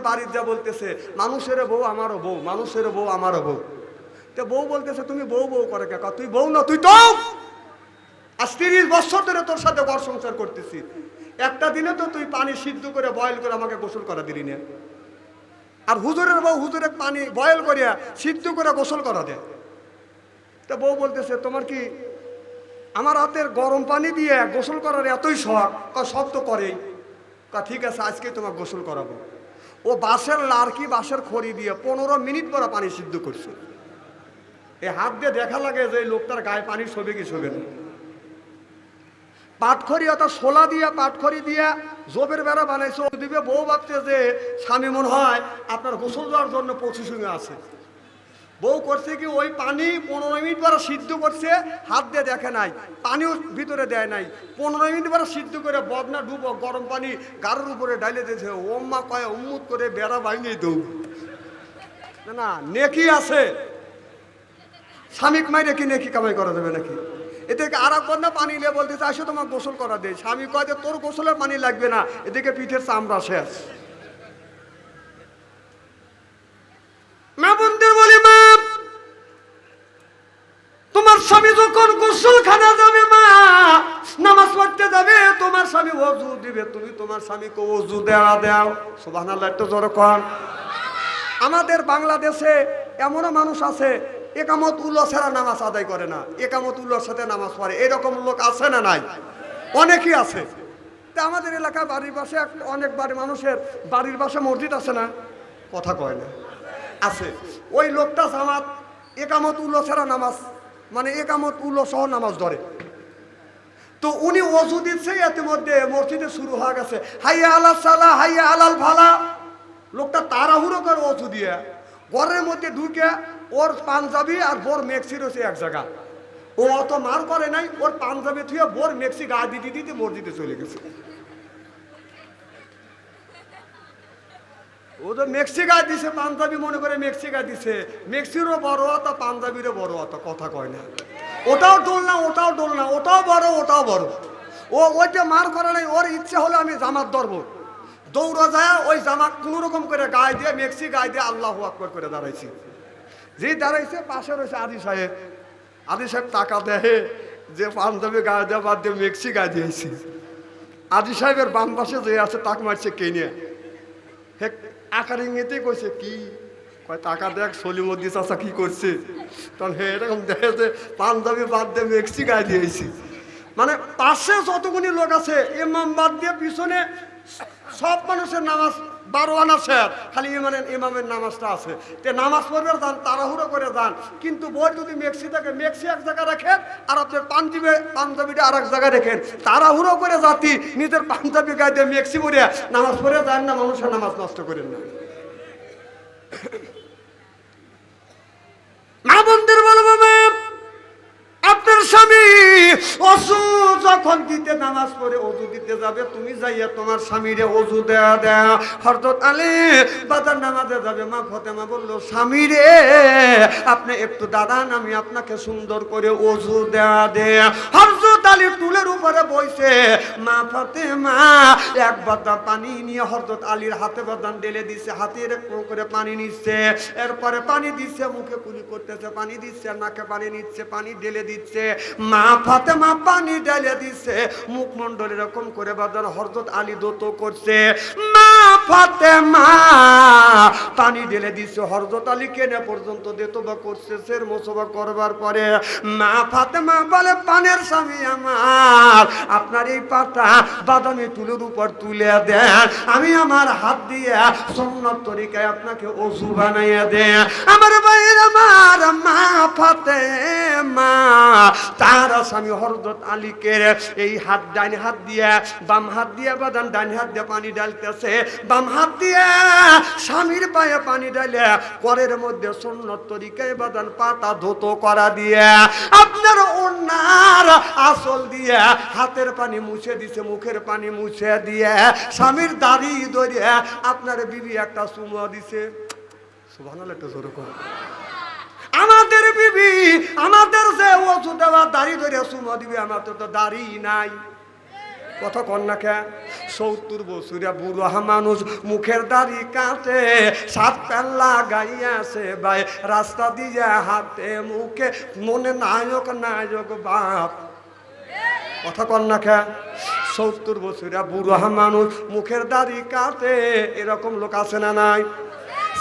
বাড়ির যা বলতেছে মানুষের বউ আমারও বউ, মানুষের বউ আমারও বউ। তো বউ বলতেছে তুমি বউ বউ করে কাকা, তুই বউ না, তুই তো আজ 30 বছর ধরে তোর সাথে ঘর সংসার করতেছি, একটা দিনে তো তুই পানি সিদ্ধ করে বয়েল করে আমাকে গোসল করা দিলি না। আর হুজুরের বউ হুজুরের পানি বয়েল করিয়া সিদ্ধ করে গোসল করা দেয়। তা বউ বলতেছে তোমার কি আমার হাতের গরম পানি দিয়ে গোসল করার এতই শখ? শখ তো করেই। ঠিক আছে আজকে তোমাকে গোসল করাবো। ও বাঁশের লাড়কি বাঁশের খড়ি দিয়ে 15 মিনিট পরে পানি সিদ্ধ করছে। এই হাত দিয়ে দেখা লাগে যে লোকটার গায়ে পানি শোবে কি শোবে না। পাটখড়ি অর্থাৎ শোলা দিয়া পাটখড়ি দিয়া জোবের বেড়া বানাইছে দিবে। বউ ভাবছে যে স্বামী মনে হয় আপনার গোসল দেওয়ার জন্য পৌঁছে আছে। বউ করছে কি ওই পানি 15 মিনিট পরে সিদ্ধ করছে, হাত দিয়ে দেখে নাই, পানিও ভিতরে দেয় নাই। 15 মিনিট পরে সিদ্ধ করে বদনা ডুবো গরম পানি গাড়ির উপরে ডাইলে দিয়েছে। ওম্মা কয় উম্মুত করে বেড়া ভাঙিয়ে দৌ। না না, নেকি আছে, স্বামীক মাইরে কি নেকি কামাই করা যাবে নাকি? এদিকে আর এক বন্যা পানি নিয়ে বলতেছে আসো তোমার গোসল করা দেয়। স্বামী কয় যে তোর গোসলের পানি লাগবে না, এদিকে পিঠের চামড়া শেষ। মা বন্ধুর বলি মা, তোমার স্বামী যখন গোসলখানা যাবে মা, নামাজ পড়তে যাবে, তোমার স্বামী ওযু দিবে, তুমি তোমার স্বামীকে ওযু দেওয়া দাও। সুবহানাল্লাহ, একটু জোরে কোন। আমাদের বাংলাদেশে এমনও মানুষ আছে একামত উল্লাহ ছাড়া নামাজ আদায় করে না, একামত উল্লাহর সাথে নামাজ পড়ে। এরকম লোক আছে না নাই? অনেকই আছে। তা আমাদের এলাকায় বাড়ির পাশে অনেক বাড়ি মানুষের বাড়ির পাশে মসজিদ আছে না? কথা কয় না, আছে। ওই লোকটা জামাত একামত উল্লাহ ছাড়া নামাজ মানে একামত উল্লাহ সহ নামাজ ধরে। তো উনি ওযু দিচ্ছে, এর মধ্যে মসজিদে শুরু হয়ে গেছে হাইয়া আলাল সালাহ হাইয়া আলাল ফালা। লোকটা তাড়াহুড়ো করে ওযু দিয়ে ঘরের মধ্যে ঢুকে ওর পাঞ্জাবি আর বোর মেক্সি রয়েছে এক জায়গা। ও অত মার করে নাই, ওর পাঞ্জাবি থুয়ে বোর মেক্সি গায়ে দিতে দিতে মসজিদে চলে গেছে। ও তো মেক্সি গায়ে দিছে, পাঞ্জাবি মনে করে মেক্সি গায়ে দিছে। মেক্সিরও বড় হাত, পাঞ্জাবিরও বড় হাত, কথা কয় না। ওটাও ডোল না, ওটাও ডোল না, ওটাও বড়, ওটাও বড়। ও ওইটা মার করে নাই, ওর ইচ্ছে হলো আমি জামাত ধরবো। দৌড়া যায় ওই জামা কোনো রকম করে গায়ে দিয়ে মেক্সি গায়ে দিয়ে আল্লাহু আকবার করে দাঁড়াইছি। যে দাঁড়াইছে পাশে রয়েছে আদি সাহেব। আদি সাহেব টাকা দেয় যে পাঞ্জাবি গায়ে দেওয়া বাদ দিয়ে মেক্সি গায়ে দিয়েছি। আদি সাহেবের বাম পাশে যে আছে তাক মারছে কে নিয়ে হে আকার ইঙ্গিতেই কইছে কি কয় টাকা দেখ সলিমুদ্দি চাচা কি করছে। তখন হে এরকম দেখে যে পাঞ্জাবি বাদ দিয়ে মেক্সি গায়ে দিয়েছি। মানে পাশে যতগুলি লোক আছে ইমাম বাদ দিয়ে পিছনে সব মানুষের নামাজ 12 আনা শেষ, খালি ইমামের নামাজটা আছে। তে নামাজ পড়বে যান, তাড়াহুড়ো করে যান। কিন্তু বই যদি মেক্সি থাকে মেক্সি এক জায়গায় রাখেন আর আপনার পাঞ্জাবিটা আর এক জায়গায় রেখেন। তাড়াহুড়ো করে জাতি নিজের পাঞ্জাবি গায়ে দিয়ে মেক্সি পরে নামাজ পড়ে যান না, মানুষের নামাজ নষ্ট করেন না। মা বন্ধুর বলবো আপনার স্বামী ওযু যখন দিতে নামাজ পড়ে ওযু দিতে যাবে, তুমি যাইয়া তোমার স্বামীরে ওযু দেয়া দেয়া। হযরত আলী বাজার নামাজে যাবে, মা ফাতেমা বলল স্বামীরে আপনি একটু দাঁড়ান, আমি আপনাকে সুন্দর করে ওযু দেয়া দেয়া। হযরত আলী টুলের উপরে বসে, মা ফাতেমা এক বাদা পানি নিয়ে হযরত আলীর হাতে বাদান ঢেলে দিচ্ছে, হাতে এরকম করে পানি নিচ্ছে। এরপরে পানি দিচ্ছে, মুখে কুলি করতেছে, পানি দিচ্ছে, নাকে পানি নিচ্ছে, পানি ঢেলে দিচ্ছে। মা ফাতেমা পানি ঢেলে দিচ্ছে, মুখমণ্ডল এরকম করে বাদান হযরত আলী দত করছে। মা ফাতেমা পানি ঢেলে দিচ্ছে, হযরত আলী কেনে পর্যন্ত দেতবা করছে। সের মোসবা করবার পরে মা ফাতেমা বলে পানের স্বামী আমার, আপনার এই পাটা বাদামি টুলের উপর তুলে দেন, আমি আমার হাত দিয়ে সুন্নত তরিকায় আপনাকে ওযু বানাইয়া দেন। আমার ভাইয়ের আমার মা ফাতেমা তার স্বামী হযরত আলীকে এই হাত ডান হাত দিয়ে বাম হাত দিয়ে বাদান ডান হাত দিয়ে পানি ঢালতেছে, বাম হাত দিয়ে স্বামীর পায়ে পানি ঢালে করের মধ্যে সুন্নত তরিকায় বাদান পাতা ধুতো করা দিয়ে আপনার ওনার আসল দিয়ে হাতের পানি মুছে দিছে, মুখের পানি মুছে দিয়ে স্বামীর দাড়ি ধরে আপনার বিবি একটা চুমা দিছে। সুবহানাল্লাহ, একটু জোরে কর। আমাদের বিবি আমাদের যে ওযু দেওয়া দাড়ি ধরে চুমা দিবে, আমাদের তো দাড়ি নাই। কথা কন না কে 70 বছরিয়া বুড়া মানুষ মুখের দাড়ি কাটে 7 প্যান লাগাইয়াছে ভাই রাস্তা দিয়ে হাতে মুখে মনে নায়ক নায়ক বাপ কথা কন না কে 70 বছরিয়া বুড়া মানুষ মুখের দাড়ি কাটে এরকম লোক আছে না নাই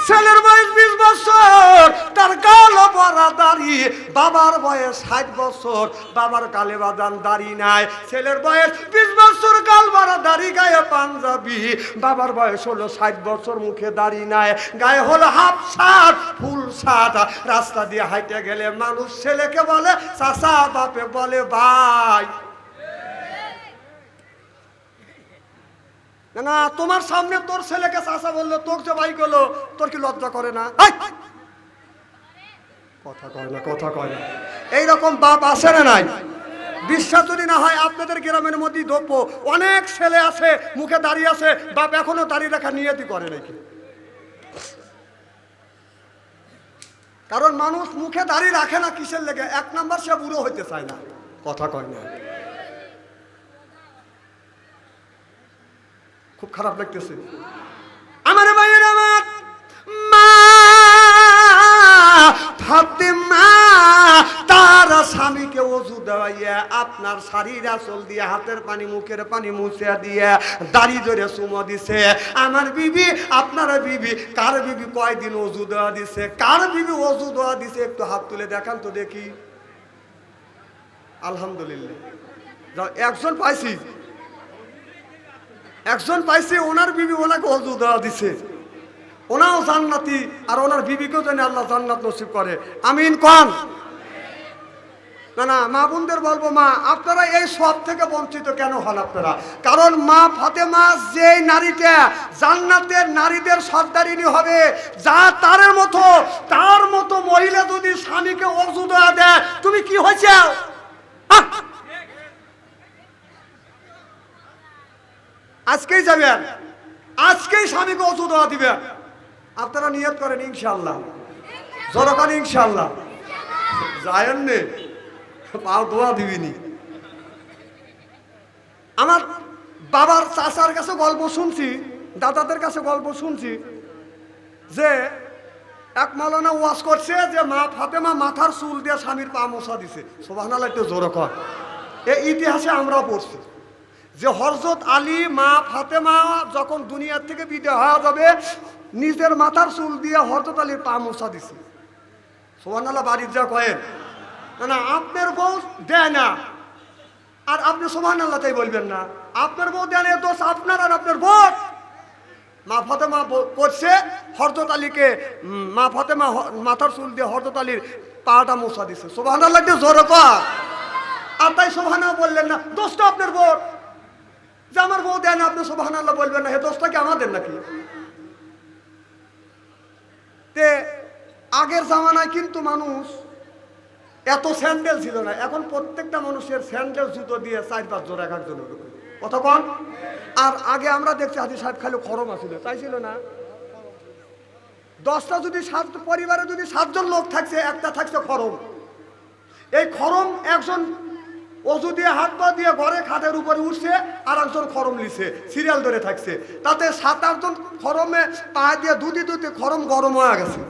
ছেলের বয়স 20 বছর তার কালো পরা দাড়ি বাবার বয়স 60 বছর বাবার কালে বাদান দাড়ি নাই ছেলের বয়স 20 বছর কাল পরা দাড়ি গায়ে পাঞ্জাবি বাবার বয়স হলো 60 বছর মুখে দাড়ি নাই গায়ে হলো হাফ শার্ট ফুল শার্ট রাস্তা দিয়ে হাঁটে গেলে মানুষ ছেলেকে বলে চাচা বাপে বলে ভাই না তোমার সামনে তোর ছেলেকে চাচা বললো তোর যে ভাই গেলো তোর কি লজ্জা করে না কথা কয় না কথা কয় না এইরকম বাপ আছে না নাই বিশ্বাস যদি না হয় আপনাদের গ্রামের মধ্যেই দেখবো অনেক ছেলে আছে মুখে দাঁড়িয়ে আছে বাপ এখনো দাঁড়িয়ে রাখা নিয়তি করে নাকি কারণ মানুষ মুখে দাঁড়িয়ে রাখে না কিসের লেগে 1 নাম্বার সে বুড়ো হইতে চায় না কথা কয় না খুব খারাপ লাগতেছে আমার ভাইয়ের আমার মা ফাতেমা তার স্বামীকে ওযু দেওয়াইয়া আপনার শাড়ির আঁচল দিয়ে হাতের পানি মুখের পানি মুছে দিয়ে দাড়ি ধরে চুমো দিছে আমার বিবি আপনার বিবি কার বিবি কয়দিন ওযু দেওয়া দিছে কার বিবি ওযু দেওয়া দিছে একটু হাত তুলে দেখান তো দেখি আলহামদুলিল্লাহ একজন পাইছি ওনার বিবি ওনাকে ওযু দেওয়া দিছে ওনাও জান্নাতি আর ওনার বিবিকেও যেন আল্লাহ জান্নাত নসিব করে আমিন কোন না মা বোনদের বলবো মা আপনারা এই সব থেকে বঞ্চিত কেন হন আপনারা কারণ মা ফাতেমা যে নারীটা জান্নাতের নারীদের সর্দারিনী হবে যা তার মতো মহিলা যদি স্বামীকে ওযু দেওয়া দেয় তুমি কি হয়েছে আজকেই যাবেন আজকেই স্বামীকে ওযু দেওয়া দিবেন আপনারা নিয়ত করেন ইনশাআল্লাহ জোরকান ইনশাআল্লাহ যায়েন নে পাও দোয়া দিবিনি আমার বাবার চাচার কাছে গল্প শুনছি দাদাদের কাছে গল্প শুনছি যে এক মাওলানা ওয়াজ করছে যে মা ফাতেমা মাথার চুল দিয়ে স্বামীর পা মোছা দিছে সুবহানাল্লাহ একটু জোরে কর এই ইতিহাসে আমরাও পড়ছি যে হযরত আলী মা ফাতেমা যখন দুনিয়ার থেকে বিদায় হয়ে যাবে নিজের মাথার চুল দিয়ে হযরত আলীর পা মোছা দিছে সুবহানাল্লাহ বাড়ির যা কয়েন না আপনার বউ দেয় না আর আপনি সুবহানাল্লাহ তাই বলবেন না আপনার বউ দেয় না দোষ আপনার আর আপনার বউ মা ফাতেমা করছে হযরত আলীকে মা ফাতেমা মাথার চুল দিয়ে হযরত আলীর পাটা মোছা দিছে সুবহানাল্লাহ দিয়ে জোরে কর আর তাই সুবহানাল্লাহ বললেন না দোষটা আপনার বউ যে আমার বউ দেয় না আপনি সুবহানাল্লাহ বলবেন না হে দোষটা কি আমাদের নাকি তে আগের জামানায় কিন্তু মানুষ এত স্যান্ডেল ছিল না এখন প্রত্যেকটা মানুষের স্যান্ডেল জুতো দিয়ে 4-5 জোড়া এক একজনের কথা কন আর আগে আমরা দেখছি হাজি সাহেব খালি খরম আছিল তাই ছিল না 10টা যদি 7 পরিবারে যদি 7 জন লোক থাকছে একটা থাকছে খরম এই খরম একজন ওযু দিয়ে হাত পা দিয়ে ঘরে খাটের উপরে উঠছে আর একজন খরম লিছে সিরিয়াল ধরে থাকছে তাতে 7-8 জন খরমে পা দিয়ে দুধি খরম গরম হয়ে গেছে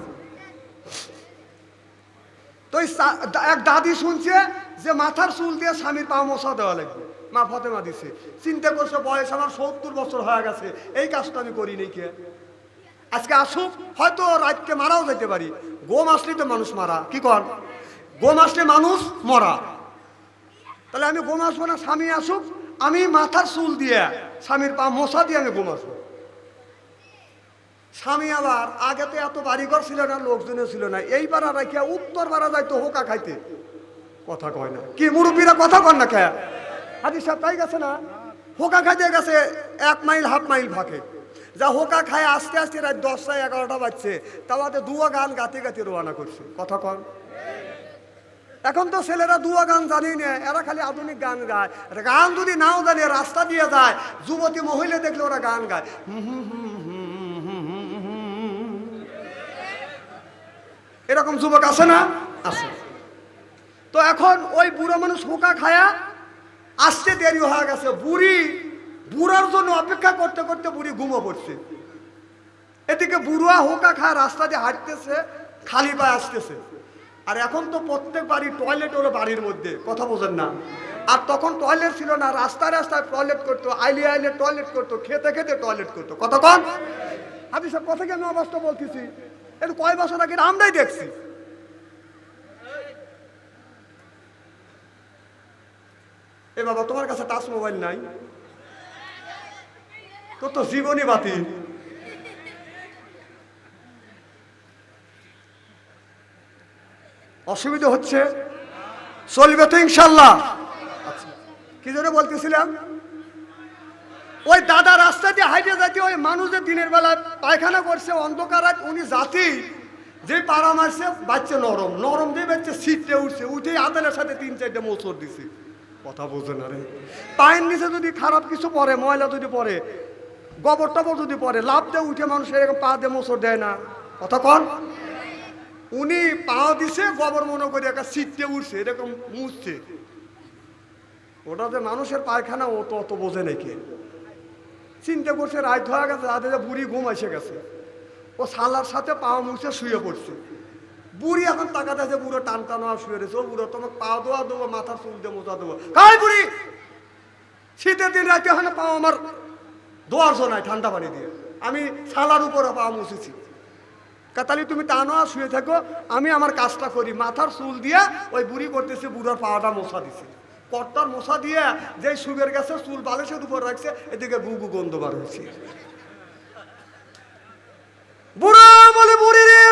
তো এক দাদি শুনছে যে মাথার চুল দিয়ে স্বামীর পা মোছা দেওয়া লাগবে মা ফাতেমা দিছে চিন্তা করছে বয়স আমার 70 বছর হয়ে গেছে এই কাজটা আমি করি নাই কে আজকে আসুক হয়তো রাতকে মারাও যেতে পারি গোম আসলে তো মানুষ মারা কি কর গোম আসলে মানুষ মরা তাহলে আমি গোম আসবো না স্বামী আসুক আমি মাথার চুল দিয়ে স্বামীর পা মোছা দিয়ে আমি গোম আসবো স্বামী আবার আগে তো এত বাড়িঘর ছিল না লোকজনও ছিল না এইবার আর রাখিয়া উত্তর পাড়া যাইতো হোকা খাইতে কথা কয় না কি মুরব্বীরা কথা কন না খেয়া হাজি সাহেব তাই গেছে না হোকা খাইতে গেছে 1 মাইল হাফ মাইল ফাঁকে যা হোকা খায় আস্তে আস্তে রাত 10টা 11টা বাজছে তাওয়াতে দুয়া গান গাতে গাতে রওনা করছে কথা কন এখন তো ছেলেরা দুয়া গান জানি না এরা খালি আধুনিক গান গায় গান যদি নাও জানে রাস্তা দিয়ে যায় যুবতী মহিলা দেখলে ওরা গান গায় এরকম যুবক আছে না আছে তো এখন ওই বুড়ো মানুষ হোকা খায়া আসতে দেরি হয়ে গেছে বুড়ি বুড়ার জন্য অপেক্ষা করতে করতে বুড়ি ঘুমো পড়ছে। এদিকে বুড়া হোকা খায় রাস্তা দিয়ে হাঁটতেছে, খালি পায়ে আসতেছে। আর এখন তো প্রত্যেক বাড়ি টয়লেট হলো বাড়ির মধ্যে, কথা বোঝেন না। আর তখন টয়লেট ছিল না, রাস্তায় রাস্তায় টয়লেট করতো, আইলে আইলে টয়লেট করতো, খেতে খেতে টয়লেট করতো। কতক্ষণ আপনি সব কথা কি আমি অবস্থা বলতেছি, এটা কয় বছর আগে আমরাই দেখছি। এ বাবা, তোমার কাছে টাচ মোবাইল নাই? তোর তো জীবনই বাতিল। অসুবিধা হচ্ছে, চলবে তো ইনশাল্লাহ। আচ্ছা, কি জন্য বলতেছিলাম, ওই দাদা রাস্তা দিয়ে হাইটে যাচ্ছে, ওই মানুষের দিনের বেলা পায়খানা করছে অন্ধকার, উনি জাতি যে পাড়া মারছে, বাচ্চা নরম নরম দিয়ে বাচ্চা সিটে উঠছে, উঠে আদানের সাথে 3-4টা মোচড় দিছে। কথা বোঝে না রে। পায়ের নিচে যদি খারাপ কিছু পড়ে, ময়লা যদি পড়ে, গোবর টবর যদি পড়ে, লাভ দিয়ে উঠে মানুষ এরকম পা দিয়ে মোচড় দেয় না? কথা কন। উনি পা দিছে, গোবর মনে করে একটা সিটে উঠছে, এরকম মুছছে। ওটা যে মানুষের পায়খানা, ও তো অত বোঝে নাকি। চিন্তা করছে, রাত হয়ে গেছে, রাতে বুড়ি ঘুম এসে গেছে, ও শালার সাথে পা মুছে শুয়ে পড়ছে। বুড়ি এখন তাকাতে আছে, বুড়ো টান টানো শুয়ে রয়েছে। ও বুড়ো, তোমাকে পা দোয়া দেবো, মাথার চুল দিয়ে মোজা দেবো। কাই বুড়ি, শীতের দিন রাতে ওখানে পা আমার দোয়ার জোনায় ঠান্ডা পানি দিয়ে, আমি শালার উপরে পা মুছেছি। কাতালি তুমি টানো আর শুয়ে থাকো, আমি আমার কাজটা করি। মাথার চুল দিয়ে ওই বুড়ি করতেছে, বুড়োর পাটা মোছা দিছে। কর্তার মশা দিয়ে যে সুগের গাছে চুল বালিশের উপর রাখছে, এদিকে গুগু গন্ধ বার হয়েছে। বুড়া বলে, বুড়ি রে,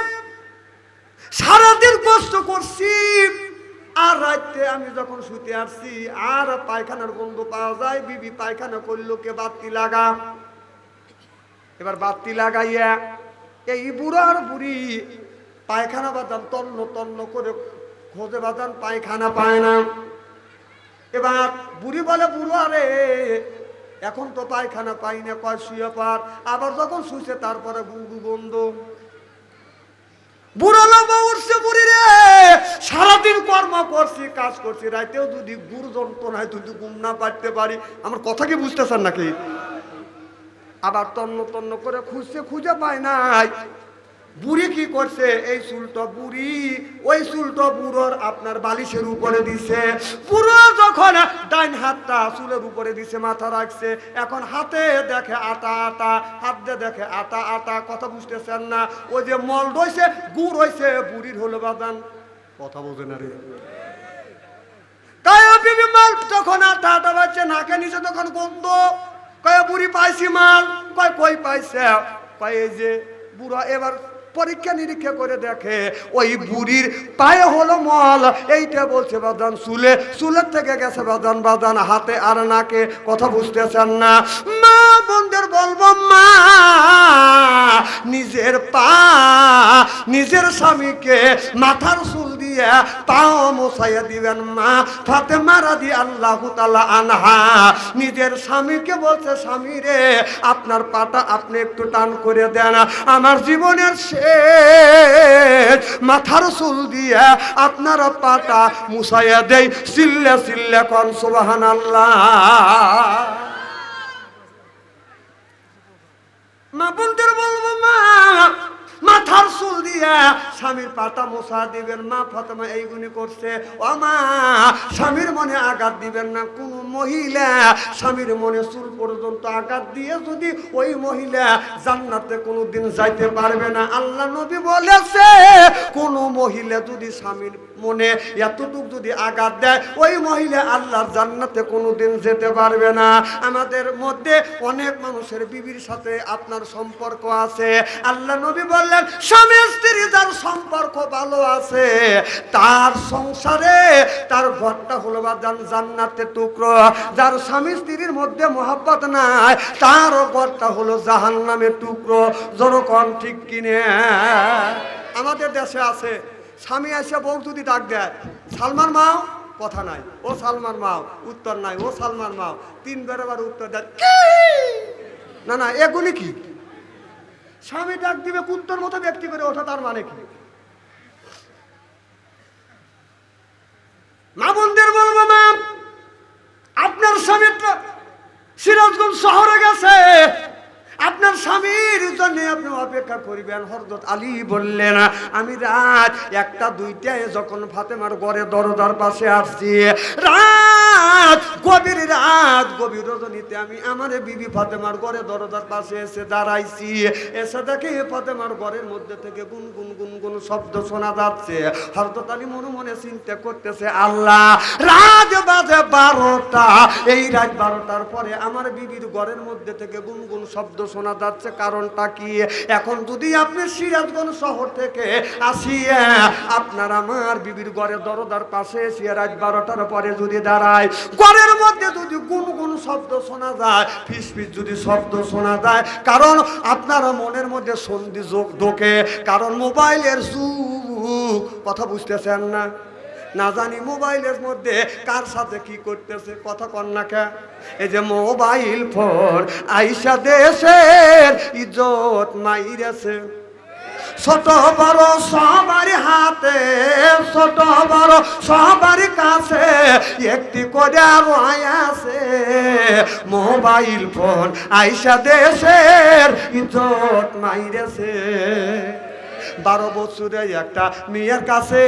সারাদিন কষ্ট করছি, আর রাতে আমি যখন শুতে আসছি আর পায়খানার গন্ধ পাওয়া যায়। বিবি পায়খানা করলো, কে বাতি লাগা। এবার বাতি লাগাইয়া এই বুড়া আর বুড়ি পায়খানা বাদান তন্ন তন্ন করে খোঁজে, বাদান পায়খানা পায় না। এবার বুড়ি বলে, বুড়ো আরে এখন তো পায়খানা পাই না, কয় শুয়ে পার। আবার যখন শুয়েছে তারপরে গুগু গন্ধ। বুড়ো লম্বা উঠছে, বুড়ি রে, সারাদিন কর্ম করছি, কাজ করছি, রাতেও যদি গুড় যন্ত্রণায় যদি ঘুম না পারতে পারি। আমার কথা কি বুঝতেছেন নাকি? আবার তন্ন তন্ন করে খুঁজছে, খুঁজে পায় নাই। বুড়ি কি করছে, এই চুলটা বুড়ি ওই চুলটা বুড়োর আপনার বালিশের উপরে দিছে। বুড়ো যখন ডাইন হাতটা চুলের উপরে দিছে, মাথা রাখছে, এখন হাতে দেখে আটা আটা, হাত দিয়ে দেখে আটা আটা। কথা বুঝতেছেন না? ওই যে মল রয়েছে, গুড় হয়েছে, বুড়ির হলো বাদান। কথা বোঝে না রে। মাল যখন আটা আটা বাজছে, নাকে নিচে তখন গন্ধ। কয় বুড়ি পাইছি মাল, কয় কই পাইছে, কয় এই যে বুড়া। এবার পরীক্ষা নিরীক্ষা করে দেখে, ওই বুড়ির পায়ে হলো মল। এইটা বলছে বাদান চুলে, চুলের থেকে গেছে বাদান বাদান হাতে আর নাকে। কথা বুঝতেছেন না? মা বোনদের বলবো, মা নিজের পা নিজের স্বামীকে মাথার চুল দিয়ে পাও মোছাইয়া দিবেন। মা ফাতেমা রাদিয়াল্লাহু তাআলা আনহা নিজের স্বামীকে বলছে, স্বামী রে, আপনার পাটা আপনি একটু টান করে দেন, আমার জীবনের মাথার চুল দিয়ে আপনার পাটা মুছাইয়া দেই। চিল্লা চিল্লা কোন সুবহানাল্লাহ। মা বোনদের বলবো, মা মাথার চুল দিয়া স্বামীর পাটা মোছা দিবেন। মা ফাতেমা এইগুলি করছে। ও মা, স্বামীর মনে আঘাত দিবেন না। কোন মহিলা স্বামীর মনে চুল পর্যন্ত আঘাত দিয়ে যদি ওই মহিলা জান্নাতে কোনোদিন যাইতে পারবে না। আল্লাহ নবী বলেছে, কোন মহিলা যদি স্বামীর মনে এতটুক যদি আঘাত দেয়, ওই মহিলা আল্লাহর জান্নাতে কোনোদিন যেতে পারবে না। আমাদের মধ্যে অনেক মানুষের বিবির সাথে আপনার সম্পর্ক আছে। আল্লাহ নবী বললেন, স্বামী স্ত্রী যার সম্পর্ক ভালো আছে, তার সংসারে তার ঘরটা হলো জান্নাতের টুকরো। যার স্বামী স্ত্রীর মধ্যে মহব্বত নাই, তার ঘরটা হলো জাহান্নামের টুকরো। জনগণ ঠিক কিনে? আমাদের দেশে আছে, স্বামী এসে বউ যদি ডাক দেয়, সালমান মাও, কথা নাই, ও সালমান মাও, উত্তর নাই, ও সালমান মাও, 3 বার আবার উত্তর দেয়, না না, এগুলি কি? স্বামী ডাক দিবে কুত্তর মতো ব্যক্তি করে ওঠা, তার মানে কি? মা বোনদের বলবো, মা আপনার স্বামীটা সিরাজগঞ্জ শহর অপেক্ষা করিবেন। হযরত আলী বললেন, আমি রাত 1টা 2টায় যখন ফাতেমার ঘরে দরজার পাশে আসছি, গভীর রাত, গভীর রজনীতে আমি আমার বিবি ফাতেমার ঘরে দরজার পাশে এসে দাঁড়াইছি। এসে দেখি ফাতেমার ঘরের মধ্যে থেকে গুনগুন গুনগুন শব্দ শোনা যাচ্ছে। হযরত আলী মনে মনে চিন্তা করতেছে, আল্লাহ, রাত বাজে 12টা, এই রাত 12টার পরে আমার বিবির ঘরের মধ্যে থেকে গুনগুন শব্দ শোনা যাচ্ছে, কারণটা কি? এখন যদি আপনি সিরাজগঞ্জ শহর থেকে আসিয়া আপনার আমার বিবির ঘরে দরজার পাশে এসে রাত 12টার পরে যদি দাঁড়ায়, ঘরের মধ্যে যদি গুনগুন শব্দ শোনা যায়, ফিস ফিস যদি শব্দ শোনা যায়, কারণ আপনার মনের মধ্যে সন্ধি যোগ ঢোকে, কারণ মোবাইলের যুগ, কথা বুঝতেছেন না? না জানি মোবাইলের মধ্যে কার সাথে কি করতেছে, কথা কন না কে? এই যে মোবাইল ফোন আইসা দেশের ইজ্জত মাইরেছে। ছোট বড় সবার হাতে, ছোট বড় সবার কাছে একটি করে রয়েছে মোবাইল ফোন আইসা দেশের ইজ্জত মাইরেছে। 12 বছরে একটা মেয়ের কাছে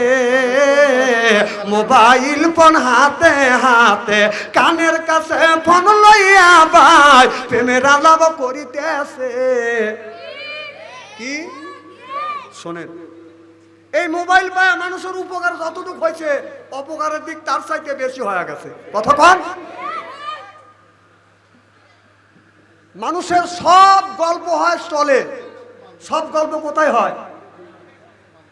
মোবাইল ফোন হাতে হাতে, কানের কাছে ফোন লইয়া ভাই প্রেমের আলাপ করিতেছে। কি শোনেন, এই মোবাইল পায় মানুষের উপকার যতটুকু হয়েছে, অপকারের দিক তার চাইতে বেশি হয়ে গেছে, কথা কন? মানুষের সব গল্প হয় স্টলে। সব গল্প কোথায় হয়?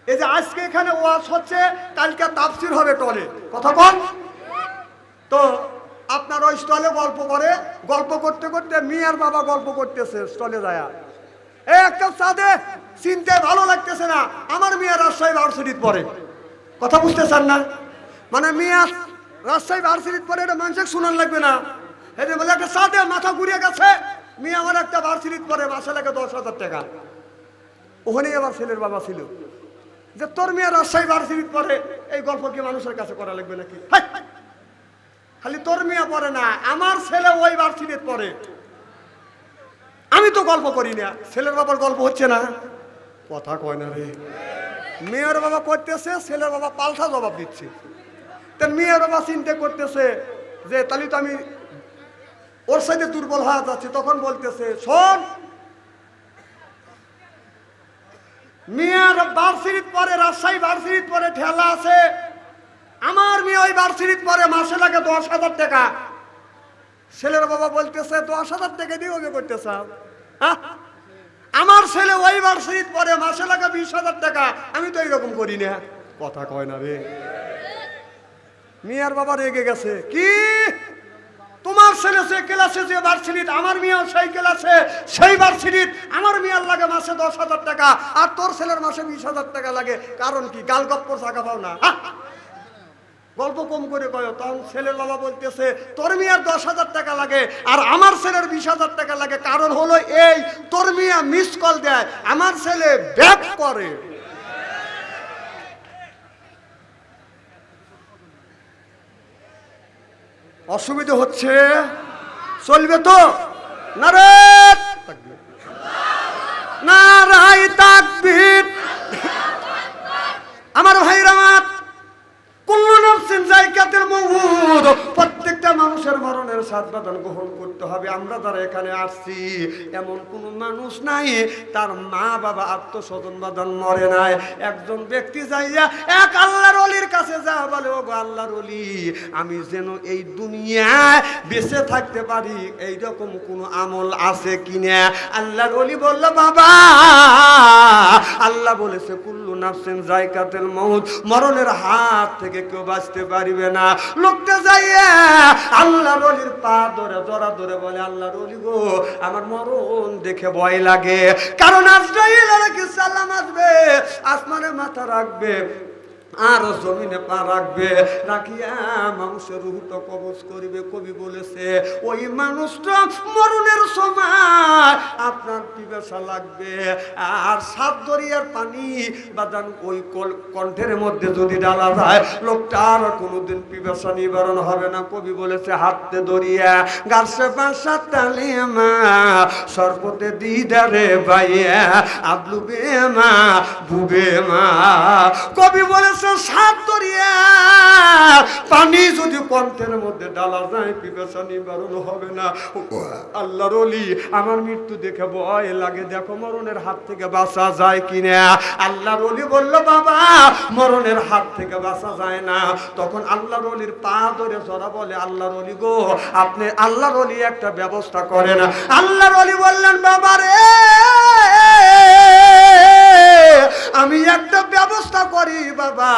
এই যে আজকে এখানে ওয়াজ হচ্ছে, কালকে তাফসীর হবে টলে, কথা কন? তো আপনার ওই স্টলে গল্প করে, গল্প করতে করতে মিয়ার বাবা গল্প করতেছে স্টলে যায়, একটা চা দে, চিনতে ভালো লাগতেছে না, আমার মিয়া রাজশাহী ভার্সিটিতে পড়ে, কথা বুঝতেছেন না? মানে মিয়া রাজশাহী ভার্সিটিতে পড়ে, এটা মানুষের শোনান লাগবে না। এই যে বলে একটা চা দে, মাথা ঘুরিয়ে গেছে, মিয়া আমার একটা ভার্সিটিতে পড়ে, মাসে লাগে 10,000 টাকা। ওখানেই আবার ছেলের বাবা ছিল, যে তোর মেয়ে রাজশাহী ভার্সিটিতে পড়ে, এই গল্প কি মানুষের কাছে করা লাগবে নাকি? খালি তোর মেয়ে পড়ে না, আমার ছেলে ওই ভার্সিটিতে পড়ে, আমি তো গল্প করি না, ছেলের বাবার গল্প হচ্ছে না, কথা কয় না রে। মেয়ের বাবা করতেছে, ছেলের বাবা পাল্টা জবাব দিচ্ছে। তা মেয়ের বাবা চিন্তা করতেছে যে তাহলে তো আমি ওর সাথে দুর্বল হয়ে যাচ্ছি, তখন বলতেছে, শোন, মিয়ার ভার্সিটিত পরে, রাজশাহী ভার্সিটিত পরে ঠেলা আছে, আমার মেয়ে ওই ভার্সিটিত পরে, মাসে লাগে 10,000 টাকা। ছেলের বাবা বলতেছে 10,000 টাকা দিয়ে ওকে করতেছে, আমার ছেলে ওই ভার্সিটিত পরে, মাসে লাগে 20,000 টাকা, আমি তো এইরকম করি না, কথা কয় না রে। মিয়ার বাবা রেগে গেছে, কি তোমার ছেলে সে ক্লাসে যে ভার্সিটিত, আমার মেয়েও সেই ক্লাসে সেই ভার্সিটিত, আমার মেয়ের লাগে মাসে 10,000 টাকা, আর তোর ছেলের মাসে 20,000 টাকা লাগে, কারণ কি? গাল গপ্পর টাকা পাও না, গল্প কম করে কয়। তখন ছেলের বাবা বলতেছে, তোর মেয়ের 10,000 টাকা লাগে আর আমার ছেলের 20,000 টাকা লাগে, কারণ হলো এই, তোর মেয়ে মিস কল দেয়, আমার ছেলে ব্যাক করে। অসুবিধা হচ্ছে, চলবে তো? নারায়ে তাকবীর, নারায়ে তাকবীর। আমার ভাইরা, কুল্লু নাফসিন যায়কাতুল মউত, প্রত্যেকটা মানুষের মরণের স্বাদ বাদন গ্রহণ করতে হবে। আমরা যারা এখানে আসছি, এমন কোন মানুষ নাই তার মা বাবা আত্মস্বজন বাদন মরে নাই। একজন ব্যক্তি যাইয়া এক আল্লাহর ওলির কাছে যা বলে, ও গো আল্লাহর ওলি, আমি যেন এই দুনিয়ায় বেঁচে থাকতে পারি, এইরকম কোন আমল আছে কিনা? আল্লাহর ওলি বলল, বাবা, আল্লাহ বলেছে কুল্লু নাফসিন যায়কাতুল মউত, মরণের হাত থেকে কেউ বাঁচতে পারবে না। লোকটা যাইয়া আল্লাহর ওলির পা ধরে জড়া ধরে বলে, আল্লাহর ওলি গো, আমার মরণ দেখে ভয় লাগে, কারণ আজরাইল আলাইহিস সালাম আসবে, আসমানে মাথা রাখবে, আর জমিনে পা রাখবে, রাখিয়া মানুষের রূহ তো কবজ করিবে। কবি বলেছে ওই মানুষটা মরণের সময় আপনার পিপাসা লাগবে, আর সাত দরিয়ার পানি বাদান ওই কণ্ঠের মধ্যে যদি ডালা যায়, লোকটার কোনোদিন পিপাসা নিবারণ হবে না। কবি বলেছে হাতে দরিয়া গাছে বাসা তালিমা, সর্বতে দিদারে বাইয়া আবলু বেমা বুবে মা। কবি বলেছে সাত দরিয়া পানি যদি কণ্ঠের মধ্যে ডালা যায়, পিপাসা নিবারণ হবে না। আল্লাহর ওলি আমার মৃত্যু দেখে ভয় লাগে, দেখো মরণের হাত থেকে বাঁচা যায় কিনা। আল্লাহর ওলি বলল বাবা মরণের হাত থেকে বাঁচা যায় না। তখন আল্লাহর ওলির পা ধরে জরা বলে আল্লাহর ওলি গো, আপনি আল্লাহর ওলি একটা ব্যবস্থা করেন। আল্লাহর ওলি বললেন বাবা রে, আমি একটা ব্যবস্থা করি বাবা,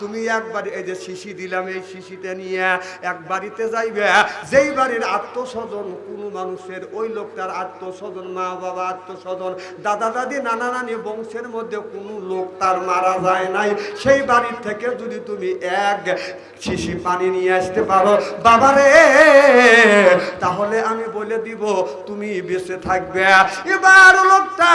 তুমি একবার এই যে শিশি দিলাম, এই শিশিটা নিয়ে এক বাড়িতে যাইবে, যেই বাড়ির আত্মস্বজন কোনো মানুষের, ওই লোকটার আত্মস্বজন, মা বাবা আত্মস্বজন, দাদা দাদি নানা নানি বংশের মধ্যে কোনো লোক তার মারা যায় নাই, সেই বাড়ির থেকে যদি তুমি এক শিশি পানি নিয়ে আসতে পারো বাবারে, তাহলে আমি বলে দিব তুমি বেঁচে থাকবে। এবার লোকটা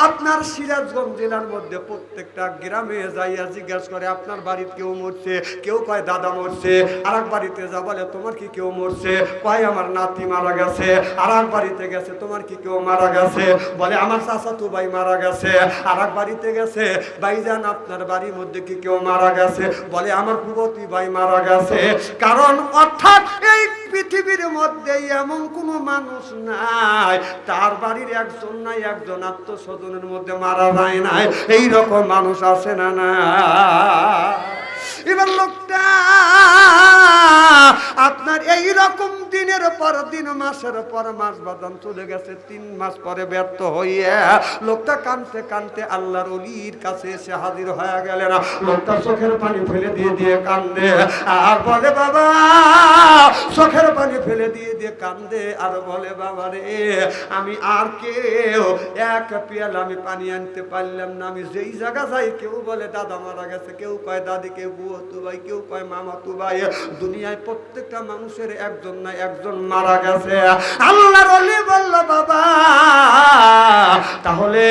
আপনার সিরাজগঞ্জ জেলার মধ্যে প্রত্যেকটা গ্রামে যাইয়া জিজ্ঞাসা করে আপনার বাড়িতে কেউ মরছে, কেউ কয় দাদা মরছে, আর এক বাড়িতে যা বলে তোমার কি কেউ মরছে, কয় আমার নাতি মারা গেছে, আর এক বাড়িতে গেছে তোমার কি কেউ মারা গেছে, বলে আমার চাচাতো ভাই মারা গেছে, আর এক বাড়িতে গেছে ভাইজান আপনার বাড়ির মধ্যে কি কেউ মারা গেছে, বলে আমার ফুফতি ভাই মারা গেছে। কারণ অর্থাৎ এই পৃথিবীর মধ্যে এমন কোনো মানুষ নাই তার বাড়ির একজন নাই একজন আত্মস্বজনের মধ্যে মারা যায় নাই, এইরকম মানুষ আছে না না। এবার লোকটা আপনার এই রকম দিনের পর দিন মাসের পর মাস বাদাম চলে গেছে, 3 মাস পরে ব্যর্থ হইয়া লোকটা কানতে কানতে আল্লাহর ওলির কাছে এসে হাজির হয়ে গেলেন। লোকটা চোখের পানি ফেলে দিয়ে দিয়ে কান্দে আর বলে বাবা, চোখের পানি ফেলে দিয়ে দিয়ে কান্দে আর বলে বাবা রে, আমি আর কেউ এক পেয়ালা আমি পানি আনতে পারলাম না, আমি যেই জায়গা যাই কেউ বলে দাদা মারা গেছে, কেউ কয় দাদি, কেউ বুয়তু ভাই, কেউ কয় মামাতু ভাই, দুনিয়ায় প্রত্যেকটা মানুষের একজন না একজন মারা গেছে। আল্লাহর ওলি বলল বাবা, তাহলে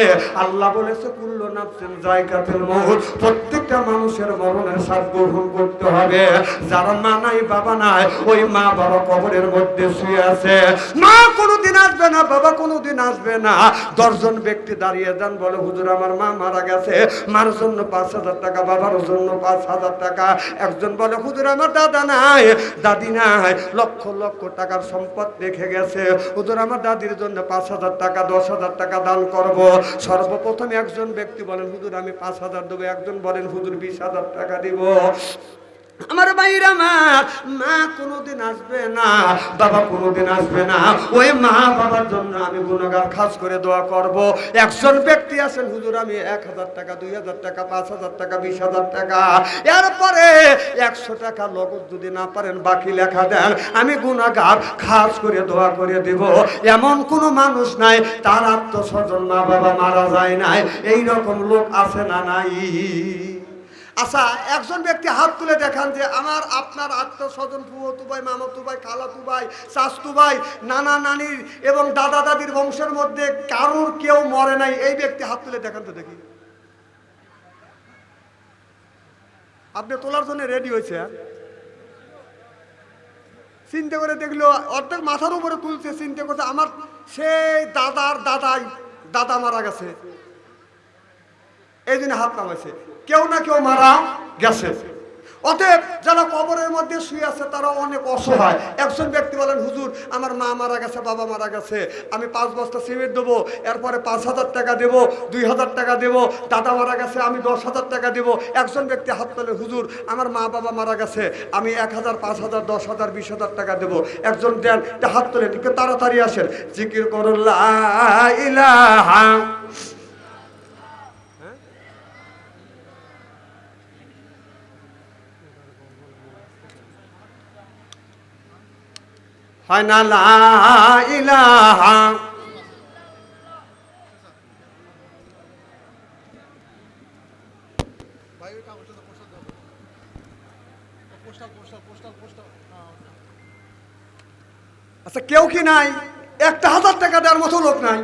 আল্লাহ বলেছে কুল্লু নাফসিন যায়কাতুল মউত, প্রত্যেকটা মানুষের মরণের স্বাদ গ্রহণ করতে হবে। যারা মা নাই বাবা নাই, ওই মা বাবা কবরের মধ্যে শুয়ে আছে, মা কোনোদিন আসবে না, বাবা কোনোদিন আসবে না। 10 জন ব্যক্তি দাঁড়িয়ে যান, বলে হুজুর আমার মা মারা গেছে, মার জন্য 5,000 টাকা, বাবার জন্য 5,000 টাকা। একজন বলে হুজুর আমার দাদা নাই, দাদি নাই, লক্ষ লক্ষ টাকার সম্পদ রেখে গেছে, হুজুর আমার দাদির জন্য 5,000 টাকা 10,000 টাকা দান করব। সর্বপ্রথম একজন ব্যক্তি বলেন হুজুর আমি 5,000 দেবো, একজন বলেন হুজুর 20,000 টাকা দিব। আমার ভাইরা মা কোনোদিন আসবে না, বাবা কোনোদিন আসবে না, ওই মা বাবার জন্য আমি গুনাহগার খাস করে দোয়া করব। একজন ব্যক্তি আছেন হুজুর আমি 1,000 টাকা 2,000 টাকা 5,000 টাকা 20,000 টাকা, এরপরে 100 টাকা নগদ যদি না পারেন বাকি লেখা দেন, আমি গুনাহগার খাস করে দোয়া করে দেব। এমন কোনো মানুষ নাই তার আত্মস্বজন মা বাবা মারা যায় নাই, এই রকম লোক আছে না নাই? আচ্ছা একজন ব্যক্তি হাত তুলে দেখান যে আমার আপনার আত্মস্বজন ফুফতু ভাই, মামাতু ভাই, খালাতু ভাই, চাচতু ভাই, নানা নানির এবং দাদা দাদির বংশের মধ্যে কারোর কেউ মরে নাই, এই ব্যক্তি হাত তুলে দেখান তো দেখি। আপনি তোলার জন্য রেডি হয়েছে? চিন্তা করে দেখলো অর্ধেক মাথার উপরে তুলছে, চিন্তা করছে আমার সেই দাদার দাদা মারা গেছে, এই জন্য হাত নামাইছে। কেউ না কেউ মারা গেছে। অতএব যারা কবরের মধ্যে শুয়ে আছে তারা অনেক অসহায়। একজন ব্যক্তি বলেন হুজুর আমার মা মারা গেছে, বাবা মারা গেছে, আমি 5 বস্তা সিমেন্ট দেবো, এরপরে 5,000 টাকা দেবো, 2,000 টাকা দেবো, দাদা মারা গেছে আমি 10,000 টাকা দেবো। একজন ব্যক্তি হাত তোলে হুজুর আমার মা বাবা মারা গেছে, আমি 1,000 5,000 10,000 20,000 টাকা দেবো। একজন দেন, হাত তোলে, তাড়াতাড়ি আসেন, জিকির করুন লা ইলাহা হয় না লা ইলাহা। আচ্ছা কেউ কি নাই 1,000 টাকা দেওয়ার মতো লোক নাই?